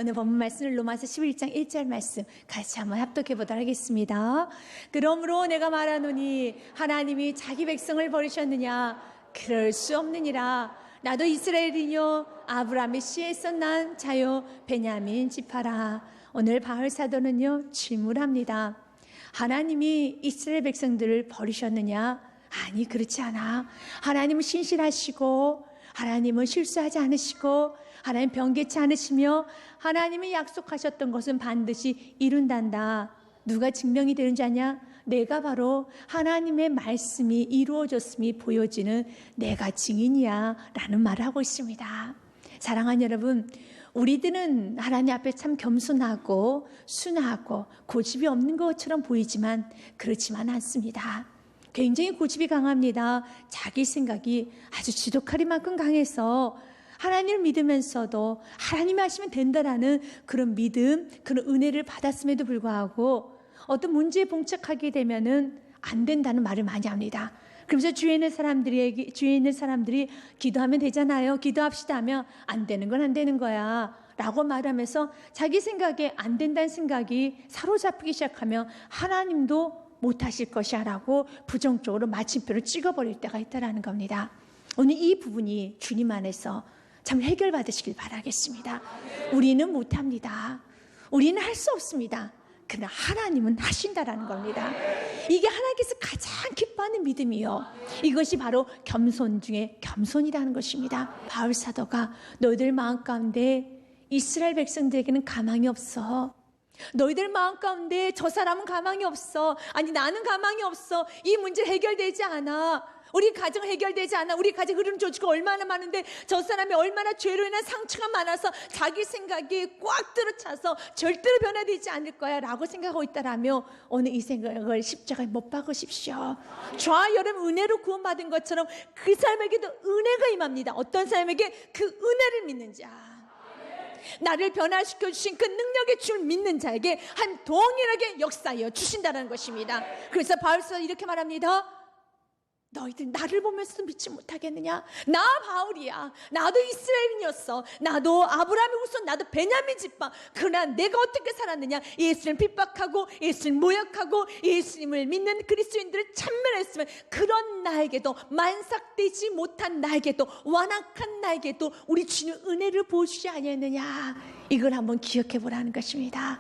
오늘 본문 말씀을 로마서 11장 1절 말씀 같이 한번 합독해 보도록 하겠습니다. 그러므로 내가 말하노니 하나님이 자기 백성을 버리셨느냐? 그럴 수 없느니라. 나도 이스라엘이뇨 아브라함의 씨에서 난 자요 베냐민 지파라. 오늘 바울 사도는요 질문합니다. 하나님이 이스라엘 백성들을 버리셨느냐? 아니, 그렇지 않아. 하나님은 신실하시고 하나님은 실수하지 않으시고 하나님 변개치 않으시며 하나님이 약속하셨던 것은 반드시 이룬단다. 누가 증명이 되는 줄 아냐? 내가 바로 하나님의 말씀이 이루어졌음이 보여지는 내가 증인이야 라는 말을 하고 있습니다. 사랑하는 여러분, 우리들은 하나님 앞에 참 겸손하고 순하고 고집이 없는 것처럼 보이지만 그렇지만 않습니다. 굉장히 고집이 강합니다. 자기 생각이 아주 지독하리만큼 강해서 하나님을 믿으면서도 하나님이 하시면 된다라는 그런 믿음, 그런 은혜를 받았음에도 불구하고 어떤 문제에 봉착하게 되면은 안 된다는 말을 많이 합니다. 그러면서 주위에 있는 사람들이 기도하면 되잖아요. 기도합시다 하면 안 되는 건 안 되는 거야 라고 말하면서 자기 생각에 안 된다는 생각이 사로잡히기 시작하면 하나님도 못하실 것이야 라고 부정적으로 마침표를 찍어버릴 때가 있다는 겁니다. 오늘 이 부분이 주님 안에서 참 해결받으시길 바라겠습니다. 우리는 못합니다. 우리는 할 수 없습니다. 그러나 하나님은 하신다라는 겁니다. 이게 하나님께서 가장 기뻐하는 믿음이요, 이것이 바로 겸손 중에 겸손이라는 것입니다. 바울 사도가 너희들 마음 가운데 이스라엘 백성들에게는 가망이 없어. 너희들 마음 가운데 저 사람은 가망이 없어. 아니, 나는 가망이 없어. 이 문제 해결되지 않아. 우리 가정 해결되지 않아. 우리 가정 흐름 조치가 얼마나 많은데 저 사람이 얼마나 죄로 인한 상처가 많아서 자기 생각이 꽉 들어차서 절대로 변화되지 않을 거야 라고 생각하고 있다라며 오늘 이 생각을 십자가에 못 박으십시오. 저와 여러분 은혜로 구원받은 것처럼 그 사람에게도 은혜가 임합니다. 어떤 사람에게 그 은혜를 믿는 자, 나를 변화시켜 주신 그 능력의 주를 믿는 자에게 한 동일하게 역사하여 주신다는 것입니다. 그래서 바울서 이렇게 말합니다. 너희들 나를 보면서도 믿지 못하겠느냐? 나 바울이야. 나도 이스라엘인이었어. 나도 아브라함의 후손, 나도 베냐민 지파. 그러나 내가 어떻게 살았느냐? 예수님을 핍박하고 예수님을 모욕하고 예수님을 믿는 그리스도인들을 찬멸했으면 그런 나에게도, 만삭되지 못한 나에게도, 완악한 나에게도 우리 주님 은혜를 보여주지 아니했느냐? 이걸 한번 기억해 보라는 것입니다.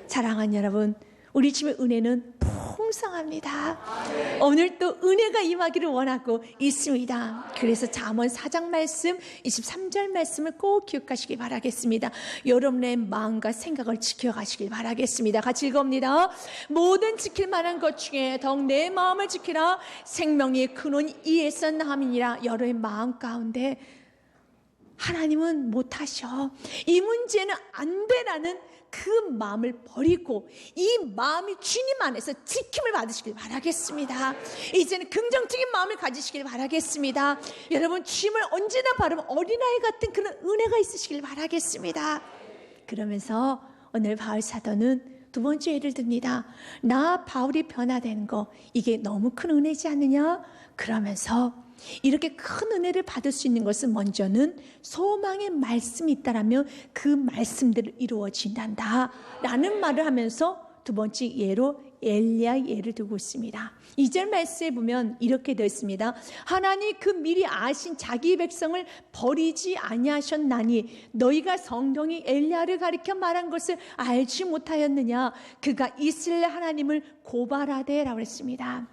사랑하는 여러분, 우리 집의 은혜는 풍성합니다. 오늘 또 은혜가 임하기를 원하고 있습니다. 그래서 잠언 4장 말씀 23절 말씀을 꼭 기억하시기 바라겠습니다. 여러분의 마음과 생각을 지켜가시길 바라겠습니다. 같이 읽어봅니다. 모든 지킬 만한 것 중에 더욱 내 마음을 지키라. 생명의 근원이 이에서 나함이니라. 여러분의 마음 가운데 하나님은 못하셔. 이 문제는 안 되라는 그 마음을 버리고 이 마음이 주님 안에서 지킴을 받으시길 바라겠습니다. 이제는 긍정적인 마음을 가지시길 바라겠습니다. 여러분, 주님을 언제나 바라보는 어린아이 같은 그런 은혜가 있으시길 바라겠습니다. 그러면서 오늘 바울 사도는 두 번째 예를 듭니다. 나 바울이 변화되는 거, 이게 너무 큰 은혜지 않느냐? 그러면서 이렇게 큰 은혜를 받을 수 있는 것은 먼저는 소망의 말씀이 있다라면 그 말씀들을 이루어진단다 라는 말을 하면서 두 번째 예로 엘리야 예를 두고 있습니다. 2절 말씀에 보면 이렇게 되어 있습니다. 하나님 그 미리 아신 자기 백성을 버리지 아니하셨나니 너희가 성경이 엘리야를 가리켜 말한 것을 알지 못하였느냐? 그가 이스라엘 하나님을 고발하되 라고 했습니다.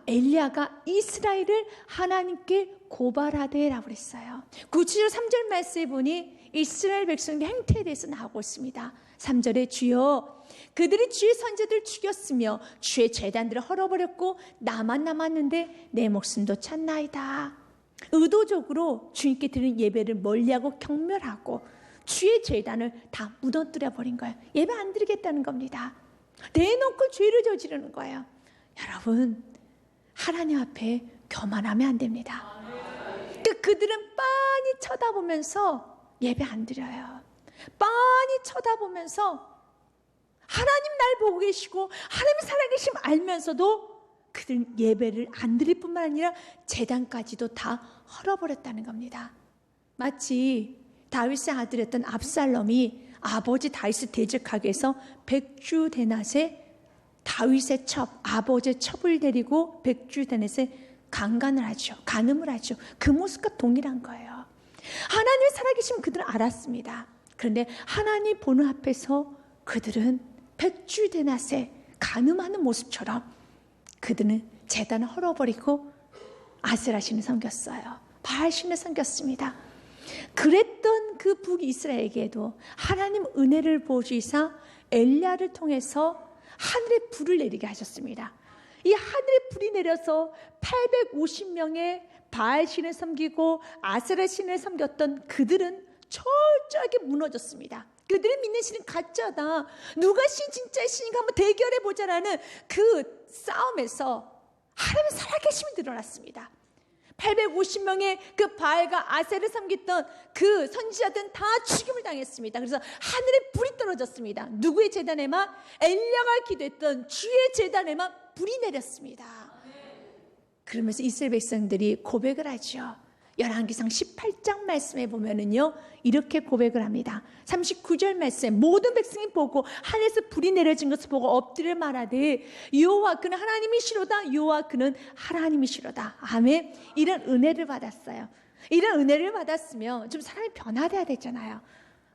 엘리야가 이스라엘을 하나님께 고발하되 라고 했어요. 구체적으로 3절 말씀에 보니 이스라엘 백성의 행태에 대해서 나오고 있습니다. 3절에 주여 그들이 주의 선자들을 죽였으며 주의 제단들을 헐어버렸고 나만 남았는데 내 목숨도 찼나이다. 의도적으로 주님께 드리는 예배를 멀리하고 경멸하고 주의 제단을 다 무너뜨려 버린 거예요. 예배 안 드리겠다는 겁니다. 대놓고 죄를 저지르는 거예요. 여러분, 하나님 앞에 교만하면 안 됩니다. 그들은 빤히 쳐다보면서 예배 안 드려요. 빤히 쳐다보면서 하나님 날 보고 계시고 하나님 살아계심 알면서도 그들은 예배를 안 드릴 뿐만 아니라 제단까지도 다 헐어버렸다는 겁니다. 마치 다윗의 아들이었던 압살롬이 아버지 다윗을 대적하기 위해서 백주대낮에 다윗의 첩, 아버지의 첩을 데리고 백주대낮에 간음을 하죠. 그 모습과 동일한 거예요. 하나님의 살아계신 그들은 알았습니다. 그런데 하나님 보는 앞에서 그들은 백주대낮에 간음하는 모습처럼 그들은 제단을 헐어버리고 아세라신을 섬겼어요. 바알신을 섬겼습니다. 그랬던 그 북이스라엘에게도 하나님 은혜를 보시사 엘리야를 통해서 하늘에 불을 내리게 하셨습니다. 이 하늘에 불이 내려서 850명의 바알신을 섬기고 아세라신을 섬겼던 그들은 철저하게 무너졌습니다. 그들이 믿는 신은 가짜다. 누가 신 진짜 신인가 한번 대결해 보자라는 그 싸움에서 하나님의 살아계심이 드러났습니다. 850명의 그 바알과 아세를 섬겼던 그 선지자들은 다 죽임을 당했습니다. 그래서 하늘에 불이 떨어졌습니다. 누구의 제단에만? 엘리야가 기도했던 주의 제단에만 불이 내렸습니다. 그러면서 이스라엘 백성들이 고백을 하죠. 열왕기상 18장 말씀에 보면은요, 이렇게 고백을 합니다. 39절 말씀에 모든 백성이 보고 하늘에서 불이 내려진 것을 보고 엎드려 말하되 여호와 그는 하나님이시로다. 여호와 그는 하나님이시로다. 아멘. 이런 은혜를 받았어요. 이런 은혜를 받았으면 좀 사람이 변화돼야 되잖아요.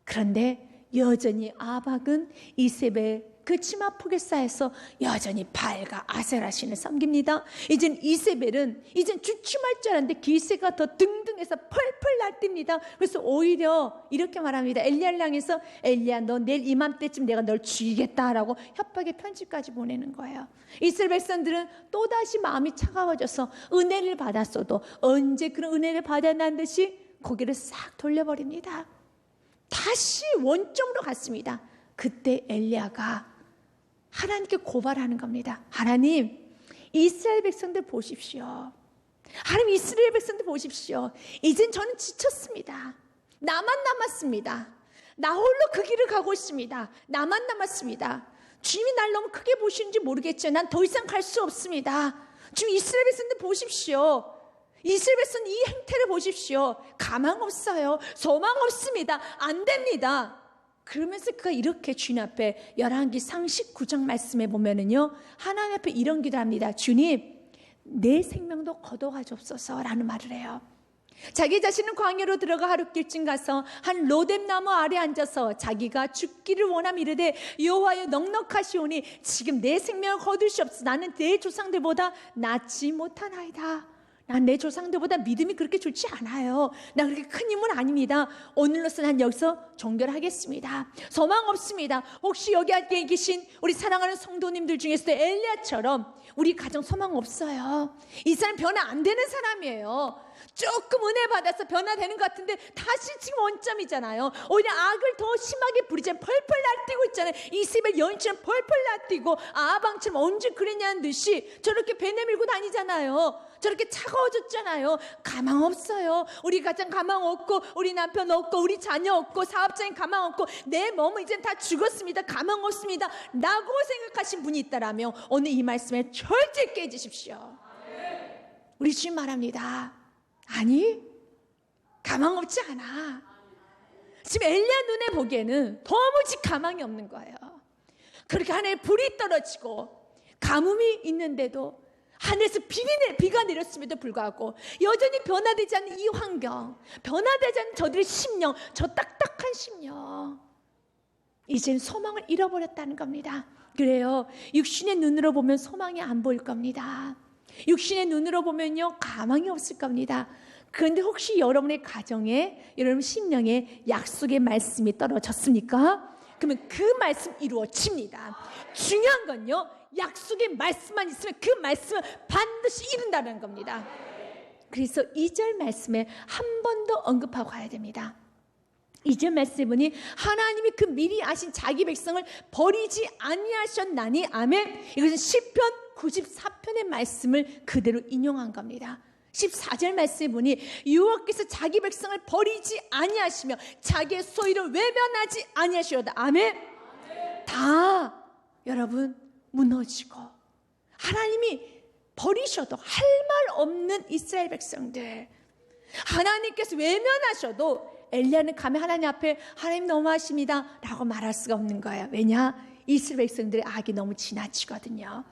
그런데 여전히 아박은 이세벨 그 치마폭에 쌓여서 여전히 바알과 아세라신을 섬깁니다. 이젠 이세벨은 이젠 주춤할 줄 알았는데 기세가 더 등등해서 펄펄 날뜁니다. 그래서 오히려 이렇게 말합니다. 엘리야를 향해서 엘리야 너 내일 이맘때쯤 내가 널 죽이겠다라고 협박의 편지까지 보내는 거예요. 이스라엘 백성들은 또다시 마음이 차가워져서 은혜를 받았어도 언제 그런 은혜를 받았다는 듯이 고개를 싹 돌려버립니다. 다시 원점으로 갔습니다. 그때 엘리야가 하나님께 고발하는 겁니다. 하나님, 이스라엘 백성들 보십시오. 하나님, 이스라엘 백성들 보십시오. 이젠 저는 지쳤습니다. 나만 남았습니다. 나 홀로 그 길을 가고 있습니다. 나만 남았습니다. 주님이 날 너무 크게 보시는지 모르겠죠. 난 더 이상 갈 수 없습니다. 지금 이스라엘 백성들 보십시오. 이스라엘 백성 이 행태를 보십시오. 가망 없어요. 소망 없습니다. 안 됩니다. 그러면서 그가 이렇게 주님 앞에 열왕기상 19장 말씀에 보면은요, 하나님 앞에 이런 기도합니다. 주님, 내 생명도 거둬가지옵소서라는 말을 해요. 자기 자신은 광야로 들어가 하룻길쯤 가서 한 로뎀나무 아래 앉아서 자기가 죽기를 원하며 이르되 여호와여 넉넉하시오니 지금 내 생명을 거두시옵소서. 나는 내 조상들보다 낫지 못하나이다. 난 내 조상들보다 믿음이 그렇게 좋지 않아요. 나 그렇게 큰 힘은 아닙니다. 오늘로서 난 여기서 종결하겠습니다. 소망 없습니다. 혹시 여기 앉게 계신 우리 사랑하는 성도님들 중에서도 엘리야처럼 우리 가정 소망 없어요. 이 사람 변화 안 되는 사람이에요. 조금 은혜 받아서 변화되는 것 같은데 다시 지금 원점이잖아요. 오히려 악을 더 심하게 부리잖아요. 펄펄 날뛰고 있잖아요. 이세벨 여인처럼 펄펄 날뛰고 아방처럼 언제 그랬냐는 듯이 저렇게 배 내밀고 다니잖아요. 저렇게 차가워졌잖아요. 가망 없어요. 우리 가정 가망 없고 우리 남편 없고 우리 자녀 없고 사업자인 가망 없고 내 몸은 이젠 다 죽었습니다. 가망 없습니다 라고 생각하신 분이 있다라면 오늘 이 말씀에 절대 깨지십시오. 우리 주님 말합니다. 아니, 가망 없지 않아. 지금 엘리야 눈에 보기에는 도무지 가망이 없는 거예요. 그렇게 하늘에 불이 떨어지고 가뭄이 있는데도 하늘에서 비가 내렸음에도 불구하고 여전히 변화되지 않는 이 환경, 변화되지 않는 저들의 심령, 저 딱딱한 심령, 이젠 소망을 잃어버렸다는 겁니다. 그래요, 육신의 눈으로 보면 소망이 안 보일 겁니다. 육신의 눈으로 보면요, 가망이 없을 겁니다. 그런데 혹시 여러분의 가정에, 여러분 심령에 약속의 말씀이 떨어졌습니까? 그러면 그 말씀 이루어집니다. 중요한 건요, 약속의 말씀만 있으면 그 말씀을 반드시 이룬다는 겁니다. 그래서 2절 말씀에 한 번 더 언급하고 가야 됩니다. 2절 말씀에 보니 하나님이 그 미리 아신 자기 백성을 버리지 아니하셨나니. 아멘. 이것은 시편 94편의 말씀을 그대로 인용한 겁니다. 14절 말씀에 보니 여호와께서 자기 백성을 버리지 아니하시며 자기의 소유를 외면하지 아니하시로다. 아멘. 다 여러분 무너지고 하나님이 버리셔도 할 말 없는 이스라엘 백성들, 하나님께서 외면하셔도 엘리야는 가면 하나님 앞에 하나님 너무하십니다 라고 말할 수가 없는 거예요. 왜냐? 이스라엘 백성들의 악이 너무 지나치거든요.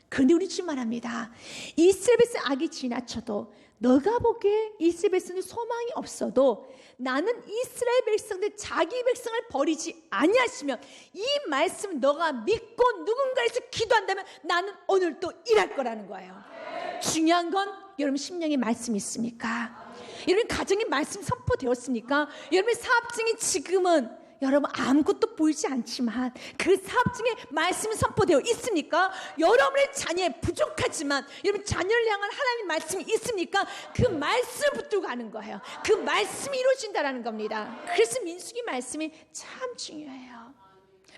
그런데 우리 지금 말합니다. 이스라엘 백성 악이 지나쳐도 너가 보기에 이스라엘 백성들 소망이 없어도 나는 이스라엘 백성들 자기 백성을 버리지 아니하시면 이 말씀 너가 믿고 누군가에서 기도한다면 나는 오늘 또 일할 거라는 거예요. 중요한 건 여러분 심령의 말씀이 있습니까? 여러분 가정의 말씀 선포되었습니까? 여러분의 사업증이 지금은 여러분 아무것도 보이지 않지만 그 사업 중에 말씀이 선포되어 있습니까? 여러분의 자녀에 부족하지만 여러분 자녀를 향한 하나님 말씀이 있습니까? 그 말씀을 붙들고 가는 거예요. 그 말씀이 이루어진다는 겁니다. 그래서 민수기 말씀이 참 중요해요.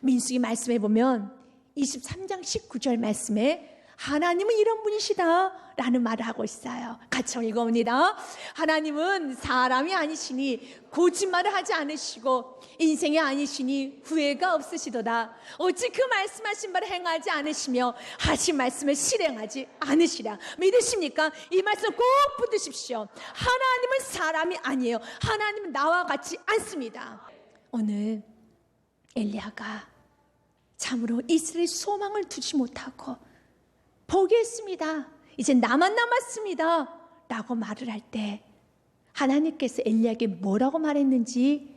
민수기 말씀에 보면 23장 19절 말씀에 하나님은 이런 분이시다 라는 말을 하고 있어요. 같이 읽어봅니다. 하나님은 사람이 아니시니 거짓말을 하지 않으시고 인생이 아니시니 후회가 없으시도다. 어찌 그 말씀하신 바를 행하지 않으시며 하신 말씀을 실행하지 않으시라. 믿으십니까? 이 말씀 꼭 붙드십시오. 하나님은 사람이 아니에요. 하나님은 나와 같지 않습니다. 오늘 엘리야가 참으로 이스라엘 소망을 두지 못하고 포기했습니다. 이제 나만 남았습니다 라고 말을 할 때 하나님께서 엘리야에게 뭐라고 말했는지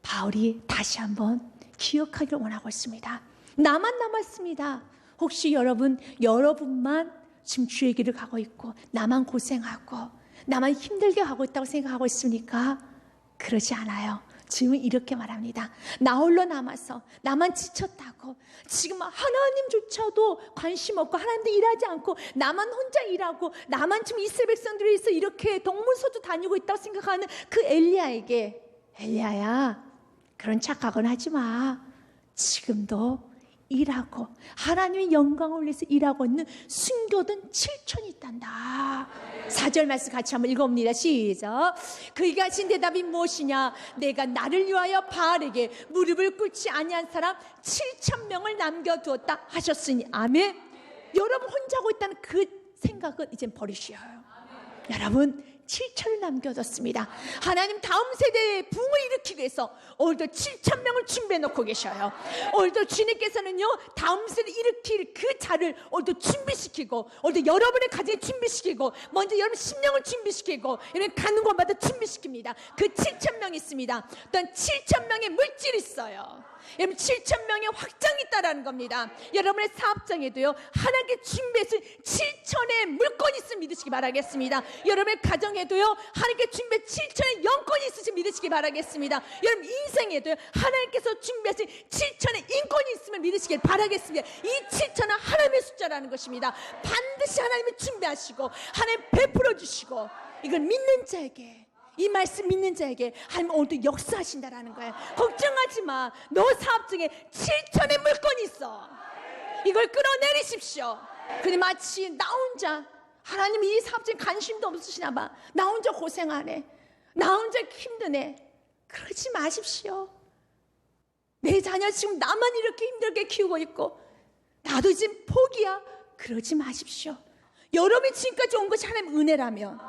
바울이 다시 한번 기억하기를 원하고 있습니다. 나만 남았습니다. 혹시 여러분만 지금 주의 길을 가고 있고 나만 고생하고 나만 힘들게 하고 있다고 생각하고 있습니까? 그러지 않아요. 지금은 이렇게 말합니다. 나 홀로 남아서 나만 지쳤다고 지금 하나님조차도 관심 없고 하나님도 일하지 않고 나만 혼자 일하고 나만 지금 이스라엘 백성들이 있어 이렇게 동문서도 다니고 있다고 생각하는 그 엘리야에게 엘리야야 그런 착각은 하지 마. 지금도 일하고 하나님의 영광을 위해서 일하고 있는 순교든 7천이 있단다. 4절 말씀 같이 한번 읽어봅니다. 시작. 그에게 하신 대답이 무엇이냐? 내가 나를 위하여 바알에게 무릎을 꿇지 아니한 사람 7,000명을 남겨두었다 하셨으니 아멘. 여러분 혼자 하고 있다는 그 생각은 이젠 버리셔요. 여러분 7천을 남겨뒀습니다. 하나님 다음 세대의 붕을 일으키기 위해서 오늘도 7,000명을 준비해 놓고 계셔요. 오늘도 주님께서는요 다음 세대 일으킬 그 자를 오늘도 준비시키고 오늘도 여러분의 가정에 준비시키고 먼저 여러분 심령을 준비시키고 여러분 가는 곳마다 준비시킵니다. 그 7,000명이 있습니다. 또한 7,000명의 물질이 있어요. 여러분 7,000명의 확장이 있다라는 겁니다. 여러분의 사업장에도요 하나님께 준비해서 7천의 물건이 있으면 믿으시기 바라겠습니다. 여러분의 가정에도요 하나님께 준비해 7천의 영권이 있으시면 믿으시기 바라겠습니다. 여러분 인생에도요 하나님께서 준비하신 7천의 인권이 있으면 믿으시길 바라겠습니다. 이 7천은 하나님의 숫자라는 것입니다. 반드시 하나님이 준비하시고 하나님 베풀어 주시고 이걸 믿는 자에게 이 말씀 믿는 자에게 하나님 오늘도 역사하신다라는 거예요. 걱정하지 마. 너 사업 중에 7천의 물건이 있어. 이걸 끌어내리십시오. 근데 마치 나 혼자 하나님 이 사업 중에 관심도 없으시나 봐. 나 혼자 고생하네. 나 혼자 힘드네. 그러지 마십시오. 내 자녀 지금 나만 이렇게 힘들게 키우고 있고 나도 지금 포기야. 그러지 마십시오. 여러분이 지금까지 온 것이 하나님의 은혜라면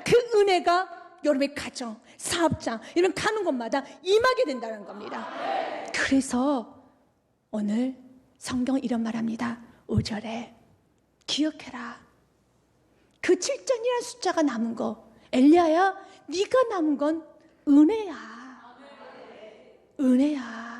그 은혜가 여러분의 가정, 사업장 이런 가는 곳마다 임하게 된다는 겁니다. 그래서 오늘 성경은 이런 말합니다. 5절에 기억해라. 그 7전이라는 숫자가 남은 거 엘리야야 네가 남은 건 은혜야. 은혜야.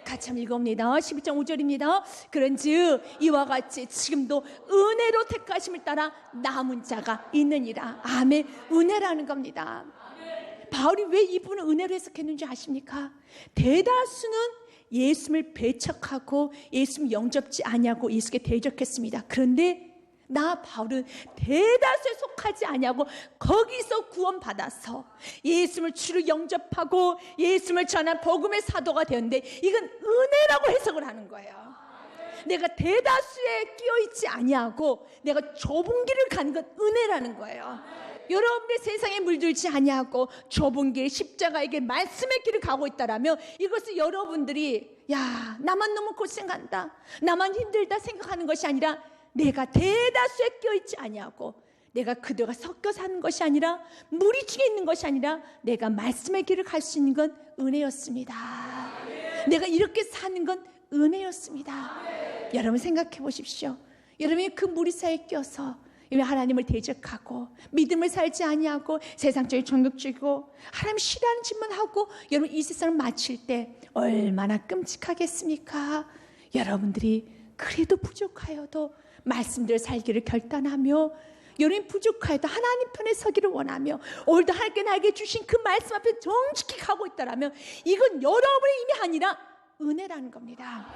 같이 한번 읽어봅니다. 12장 5절입니다. 그런즉 이와 같이 지금도 은혜로 택하심을 따라 남은 자가 있느니라. 아멘. 은혜라는 겁니다. 바울이 왜 이분을 은혜로 해석했는지 아십니까? 대다수는 예수님을 배척하고 예수님 영접지 아니하고 예수께 대적했습니다. 그런데 나 바울은 대다수에 속하지 아니하고 거기서 구원받아서 예수님을 주로 영접하고 예수님을 전한 복음의 사도가 되었는데 이건 은혜라고 해석을 하는 거예요. 내가 대다수에 끼어있지 아니하고 내가 좁은 길을 가는 건 은혜라는 거예요. 여러분의 세상에 물들지 아니하고 좁은 길 십자가의 길 말씀의 길을 가고 있다라면 이것을 여러분들이 야 나만 너무 고생한다 나만 힘들다 생각하는 것이 아니라 내가 대다수에 껴있지 아니하고 내가 그들과 섞여 사는 것이 아니라 무리 중에 있는 것이 아니라 내가 말씀의 길을 갈 수 있는 건 은혜였습니다. 내가 이렇게 사는 건 은혜였습니다. 여러분 생각해 보십시오. 여러분이 그 무리 사이에 껴서 하나님을 대적하고 믿음을 살지 아니하고 세상적인 종교적이고 하나님 싫어하는 짓만 하고 여러분 이 세상을 마칠 때 얼마나 끔찍하겠습니까? 여러분들이 그래도 부족하여도 말씀대로 살기를 결단하며 여러분이 부족하여도 하나님 편에 서기를 원하며 오늘도 하나님께 나에게 주신 그 말씀 앞에 정직히 가고 있다라면 이건 여러분의 힘이 아니라 은혜라는 겁니다.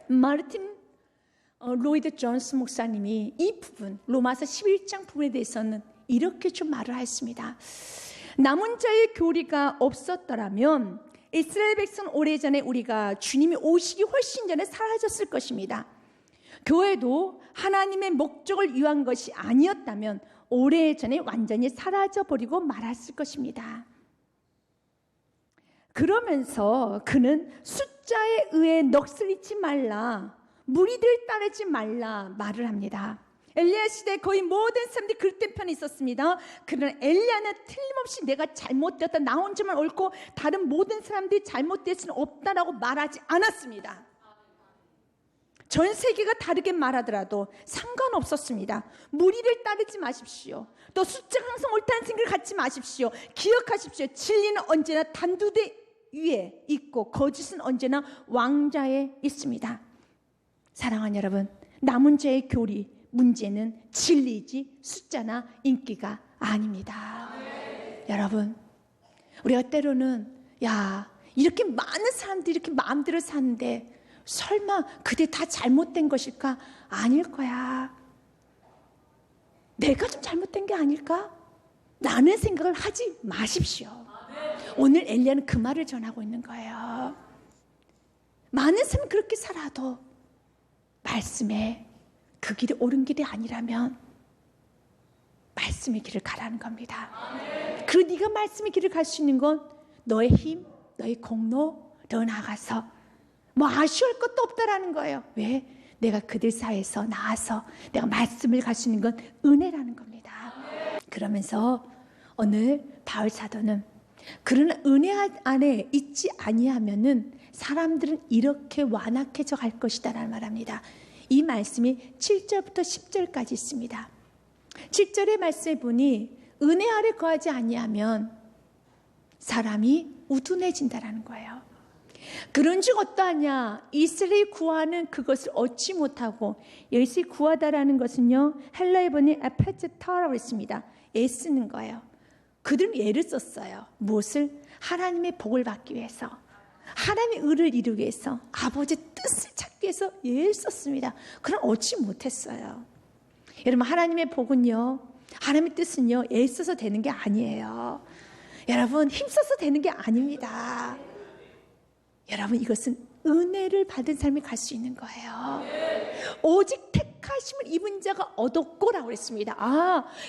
마르틴 로이드 존스 목사님이 이 부분 로마서 11장 부분에 대해서는 이렇게 좀 말을 했습니다. 남은 자의 교리가 없었더라면 이스라엘 백성 오래전에 우리가 주님이 오시기 훨씬 전에 사라졌을 것입니다. 교회도 하나님의 목적을 위한 것이 아니었다면 오래전에 완전히 사라져버리고 말았을 것입니다. 그러면서 그는 숫자에 의해 넋을 잃지 말라, 무리들 따르지 말라 말을 합니다. 엘리야 시대 거의 모든 사람들이 그릇된 편에 있었습니다. 그러나 엘리야는 틀림없이 내가 잘못되었다, 나 혼자만 옳고 다른 모든 사람들이 잘못될 수는 없다라고 말하지 않았습니다. 전 세계가 다르게 말하더라도 상관없었습니다. 무리를 따르지 마십시오. 또 숫자가 항상 옳다는 생각을 갖지 마십시오. 기억하십시오. 진리는 언제나 단두대 위에 있고 거짓은 언제나 왕좌에 있습니다. 사랑하는 여러분, 남은 자의 교리 문제는 진리이지 숫자나 인기가 아닙니다. 여러분, 우리가 때로는 이렇게 많은 사람들이 이렇게 마음대로 사는데 설마 그게 다 잘못된 것일까? 아닐 거야. 내가 좀 잘못된 게 아닐까? 라는 생각을 하지 마십시오. 오늘 엘리야는 그 말을 전하고 있는 거예요. 많은 사람이 그렇게 살아도 말씀에 그 길이 옳은 길이 아니라면 말씀의 길을 가라는 겁니다. 그리고 네가 말씀의 길을 갈 수 있는 건 너의 힘, 너의 공로, 더 나아가서 아쉬울 것도 없다라는 거예요. 왜? 내가 그들 사이에서 나와서 내가 말씀을 갈 수 있는 건 은혜라는 겁니다. 그러면서 오늘 바울 사도는 그러나 은혜 안에 있지 아니하면은 사람들은 이렇게 완악해져 갈 것이다라는 말합니다. 이 말씀이 7절부터 10절까지 있습니다. 7절의 말씀에 보니 은혜 아래 거하지 아니하면 사람이 우둔해진다라는 거예요. 그런즉 어떠하냐? 이스라엘이 구하는 그것을 얻지 못하고 열심히 구하다라는 것은요, 헬라에 보니 에페체타라고 했습니다. 애쓰는 거예요. 그들은 애를 썼어요. 무엇을? 하나님의 복을 받기 위해서, 하나님의 의를 이루기 위해서, 아버지의 뜻을 찾기 위해서 애를 썼습니다. 그럼 얻지 못했어요. 여러분, 하나님의 복은요, 하나님의 뜻은요, 애써서 되는 게 아니에요. 여러분, 힘써서 되는 게 아닙니다. 여러분, 이것은 은혜를 받은 삶이 갈 수 있는 거예요. 오직 택하심을 입은 자가 얻었고라고 했습니다.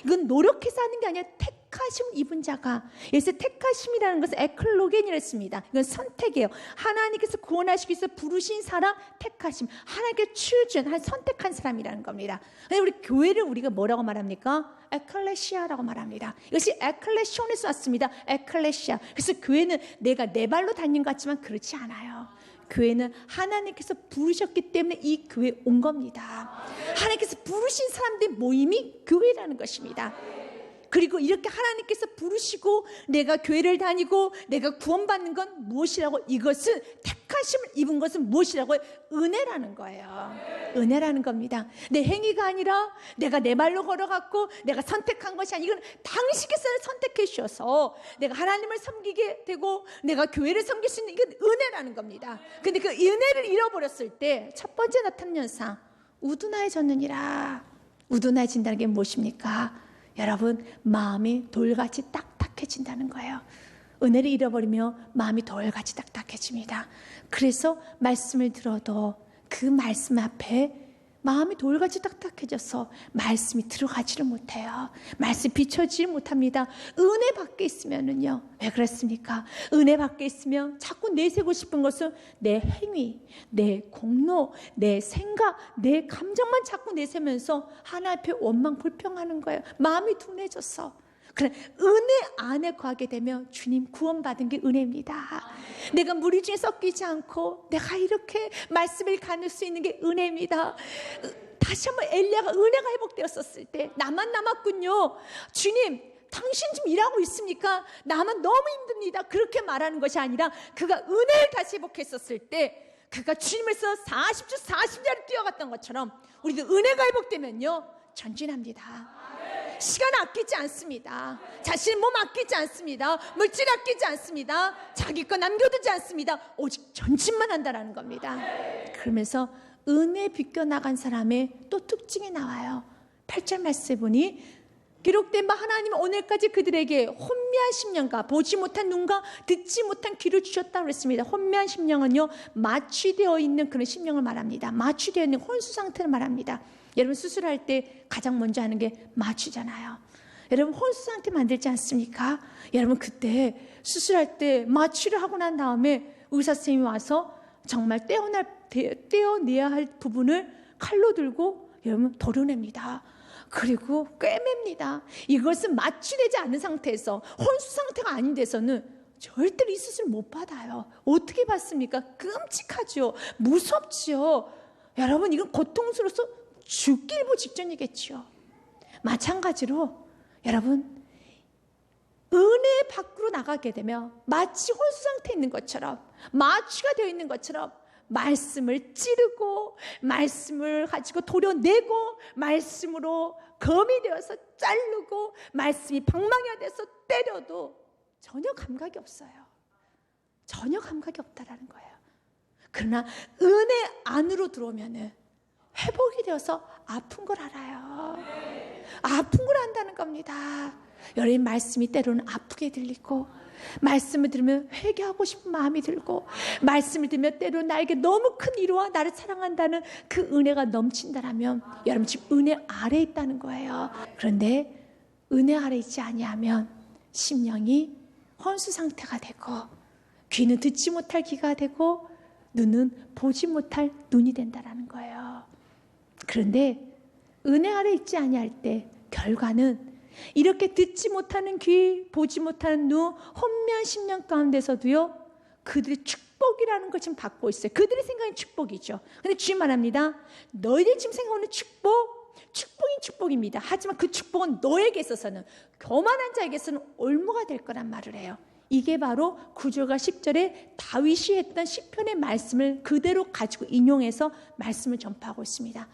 이건 노력해서 하는 게 아니라 택하심을 입은 자가. 그래서 택하심이라는 것은 에클로겐이라 했습니다. 이건 선택이에요. 하나님께서 구원하시기 위해서 부르신 사람, 택하심. 하나님께 chosen, 선택한 사람이라는 겁니다. 우리 교회를 우리가 뭐라고 말합니까? 에클레시아라고 말합니다. 이것이 에클레시온에서 왔습니다. 에클레시아. 그래서 교회는 내가 내 발로 다닌 것 같지만 그렇지 않아요. 교회는 하나님께서 부르셨기 때문에 이 교회에 온 겁니다. 하나님께서 부르신 사람들의 모임이 교회라는 것입니다. 그리고 이렇게 하나님께서 부르시고 내가 교회를 다니고 내가 구원받는 건 무엇이라고? 이것은 택하심을 입은 것은 무엇이라고? 은혜라는 거예요. 은혜라는 겁니다. 내 행위가 아니라 내가 내 말로 걸어갔고 내가 선택한 것이 아니라 이건 당신께서 선택해 주셔서 내가 하나님을 섬기게 되고 내가 교회를 섬길 수 있는 이건 은혜라는 겁니다. 근데 그 은혜를 잃어버렸을 때 첫 번째 나타나는 현상, 우둔해졌느니라. 우둔해진다는 게 무엇입니까? 여러분, 마음이 돌같이 딱딱해진다는 거예요. 은혜를 잃어버리며 마음이 돌같이 딱딱해집니다. 그래서 말씀을 들어도 그 말씀 앞에 마음이 돌같이 딱딱해져서 말씀이 들어가지를 못해요. 말씀이 비춰지지 못합니다. 은혜 밖에 있으면은요, 왜 그렇습니까? 은혜 밖에 있으면 자꾸 내세우고 싶은 것은 내 행위, 내 공로, 내 생각, 내 감정만 자꾸 내세우면서 하나님 앞에 원망 불평하는 거예요. 마음이 둔해져서. 그래, 은혜 안에 거하게 되면 주님 구원받은 게 은혜입니다. 내가 무리 중에 섞이지 않고 내가 이렇게 말씀을 가눌 수 있는 게 은혜입니다. 다시 한번 엘리야가 은혜가 회복되었었을 때, 나만 남았군요. 주님, 당신 지금 일하고 있습니까? 나만 너무 힘듭니다. 그렇게 말하는 것이 아니라 그가 은혜를 다시 회복했었을 때, 그가 주님에서 40주 40자를 뛰어갔던 것처럼 우리도 은혜가 회복되면요, 전진합니다. 시간 아끼지 않습니다. 자신의 몸 아끼지 않습니다. 물질 아끼지 않습니다. 자기 거 남겨두지 않습니다. 오직 전진만 한다는 겁니다. 그러면서 은혜 비껴나간 사람의 또 특징이 나와요. 8절 말씀에 보니 기록된 바 하나님은 오늘까지 그들에게 혼미한 심령과 보지 못한 눈과 듣지 못한 귀를 주셨다고 그랬습니다. 혼미한 심령은요, 마취되어 있는 그런 심령을 말합니다. 마취되어 있는 혼수 상태를 말합니다. 여러분, 수술할 때 가장 먼저 하는 게 마취잖아요. 여러분, 혼수 상태 만들지 않습니까? 여러분, 그때 수술할 때 마취를 하고 난 다음에 의사 선생님이 와서 정말 떼어내야 할 부분을 칼로 들고 여러분 도려냅니다. 그리고 꿰맵니다. 이것은 마취되지 않은 상태에서, 혼수 상태가 아닌 데서는 절대로 이 수술 못 받아요. 어떻게 받습니까? 끔찍하죠. 무섭죠. 여러분, 이건 고통스러워서 죽기 일보 직전이겠죠. 마찬가지로 여러분, 은혜 밖으로 나가게 되면 마치 혼수 상태에 있는 것처럼, 마취가 되어 있는 것처럼 말씀을 찌르고 말씀을 가지고 도려내고 말씀으로 검이 되어서 자르고 말씀이 방망이가 돼서 때려도 전혀 감각이 없어요. 전혀 감각이 없다라는 거예요. 그러나 은혜 안으로 들어오면은 회복이 되어서 아픈 걸 알아요. 아픈 걸 안다는 겁니다. 여러분, 말씀이 때로는 아프게 들리고, 말씀을 들으면 회개하고 싶은 마음이 들고, 말씀을 들으면 때로는 나에게 너무 큰 위로와 나를 사랑한다는 그 은혜가 넘친다라면 여러분 지금 은혜 아래에 있다는 거예요. 그런데 은혜 아래에 있지 아니하면 심령이 혼수 상태가 되고, 귀는 듣지 못할 귀가 되고, 눈은 보지 못할 눈이 된다라는 거예요. 그런데 은혜 아래 있지 아니할 때 결과는 이렇게 듣지 못하는 귀, 보지 못하는 눈, 혼미한 심령 가운데서도요, 그들의 축복이라는 걸 지금 받고 있어요. 그들의 생각이 축복이죠. 근데 주님 말합니다. 너희들이 지금 생각하는 축복인 축복입니다. 하지만 그 축복은 너에게 있어서는, 교만한 자에게서는 올무가 될 거란 말을 해요. 이게 바로 9절과 10절에 다윗이 했던 시편의 말씀을 그대로 가지고 인용해서 말씀을 전파하고 있습니다.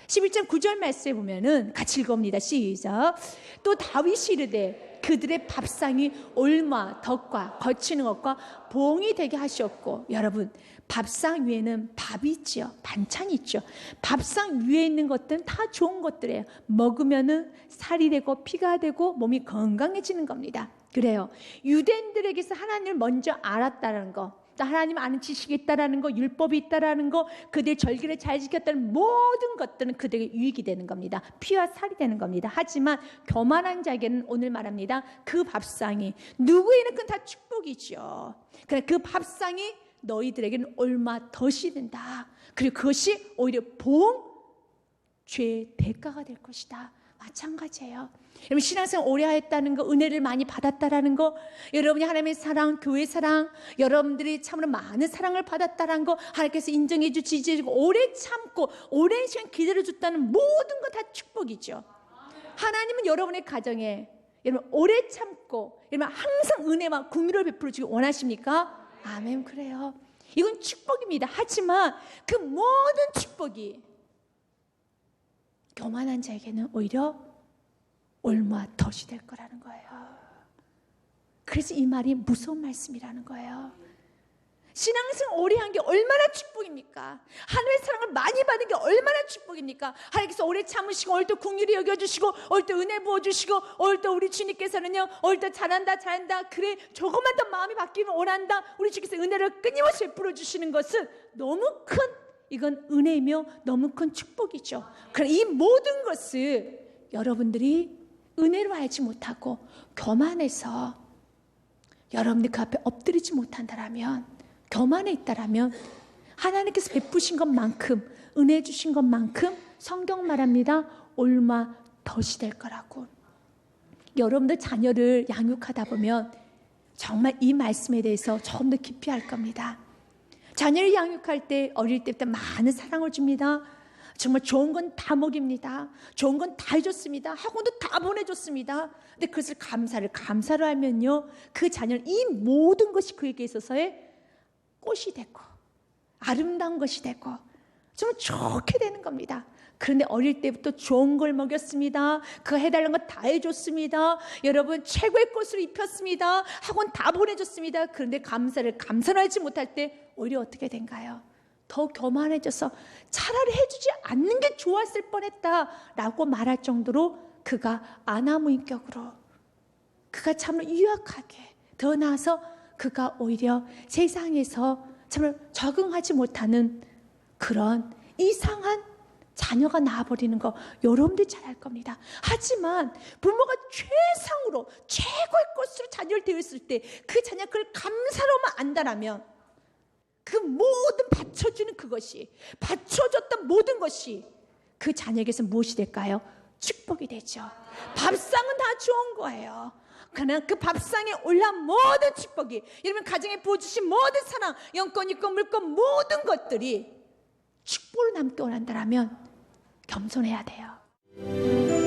11장 9절 말씀에 보면은 같이 읽어봅니다. 시작. 또 다윗이 이르되 그들의 밥상이 올마, 덕과 거치는 것과 봉이 되게 하셨고, 여러분, 밥상 위에는 밥이 있죠. 반찬이 있죠. 밥상 위에 있는 것들은 다 좋은 것들이에요. 먹으면은 살이 되고 피가 되고 몸이 건강해지는 겁니다. 그래요. 유대인들에게서 하나님을 먼저 알았다는 거, 또 하나님 아는 지식이 있다라는 거, 율법이 있다라는 거, 그들의 절기를 잘 지켰다는 모든 것들은 그들에게 유익이 되는 겁니다. 피와 살이 되는 겁니다. 하지만 교만한 자에게는 오늘 말합니다. 그 밥상이 누구에게는 그건 다 축복이죠. 그래, 그 밥상이 너희들에게는 얼마 덫이 된다. 그리고 그것이 오히려 죄의 대가가 될 것이다. 마찬가지예요. 여러분, 신앙생활 오래 하였다는 거, 은혜를 많이 받았다라는 거, 여러분이 하나님의 사랑, 교회 사랑, 여러분들이 참으로 많은 사랑을 받았다라는 거, 하나님께서 인정해 주고 지지해 주고 오래 참고 오랜 시간 기다려 줬다는 모든 건 다 축복이죠. 하나님은 여러분의 가정에 여러분 오래 참고 여러분 항상 은혜와 긍휼을 베풀어 주기 원하십니까? 아멘. 그래요. 이건 축복입니다. 하지만 그 모든 축복이 교만한 자에게는 오히려 올무와 덫이 될 거라는 거예요. 그래서 이 말이 무서운 말씀이라는 거예요. 신앙생활 오래 한 게 얼마나 축복입니까? 하나님의 사랑을 많이 받은 게 얼마나 축복입니까? 하나님께서 오래 참으시고 오늘 또 긍휼히 여겨주시고 오늘 또 은혜 부어주시고 오늘 또 우리 주님께서는요, 오늘 또 잘한다 그래, 조금만 더 마음이 바뀌면 원한다, 우리 주께서 은혜를 끊임없이 베풀어 주시는 것은 너무 큰 이건 은혜이며 너무 큰 축복이죠. 그럼 이 모든 것을 여러분들이 은혜로 알지 못하고 교만해서 여러분들 그 앞에 엎드리지 못한다라면, 교만해 있다라면 하나님께서 베푸신 것만큼, 은혜 주신 것만큼 성경 말합니다. 얼마 덫이 될 거라고. 여러분들 자녀를 양육하다 보면 정말 이 말씀에 대해서 조금 더 깊이 할 겁니다. 자녀를 양육할 때 어릴 때부터 많은 사랑을 줍니다. 정말 좋은 건 다 먹입니다. 좋은 건 다 해줬습니다. 학원도 다 보내줬습니다. 근데 그것을 감사를 하면요, 그 자녀는 이 모든 것이 그에게 있어서의 꽃이 되고 아름다운 것이 되고 정말 좋게 되는 겁니다. 그런데 어릴 때부터 좋은 걸 먹였습니다. 그 해달라는 거 다 해줬습니다. 여러분 최고의 꽃을 입혔습니다. 학원 다 보내줬습니다. 그런데 감사를 하지 못할 때 오히려 어떻게 된가요? 더 교만해져서 차라리 해주지 않는 게 좋았을 뻔했다라고 말할 정도로 그가 아나무인격으로, 그가 참으로 유약하게, 더 나아서 그가 오히려 세상에서 정말 적응하지 못하는 그런 이상한 자녀가 나와버리는 거 여러분들 잘 알 겁니다. 하지만 부모가 최상으로 최고의 것으로 자녀를 대했을 때 그 자녀가 그걸 감사로만 안다라면 그 모든 받쳐주는 그것이, 받쳐줬던 모든 것이 그 자녀에게서 무엇이 될까요? 축복이 되죠. 밥상은 다 좋은 거예요. 그러나 그 밥상에 올라온 모든 축복이, 여러분 가정에 부어주신 모든 사랑, 영권, 이권, 물권 모든 것들이 축복으로 남게 원한다면 겸손해야 돼요.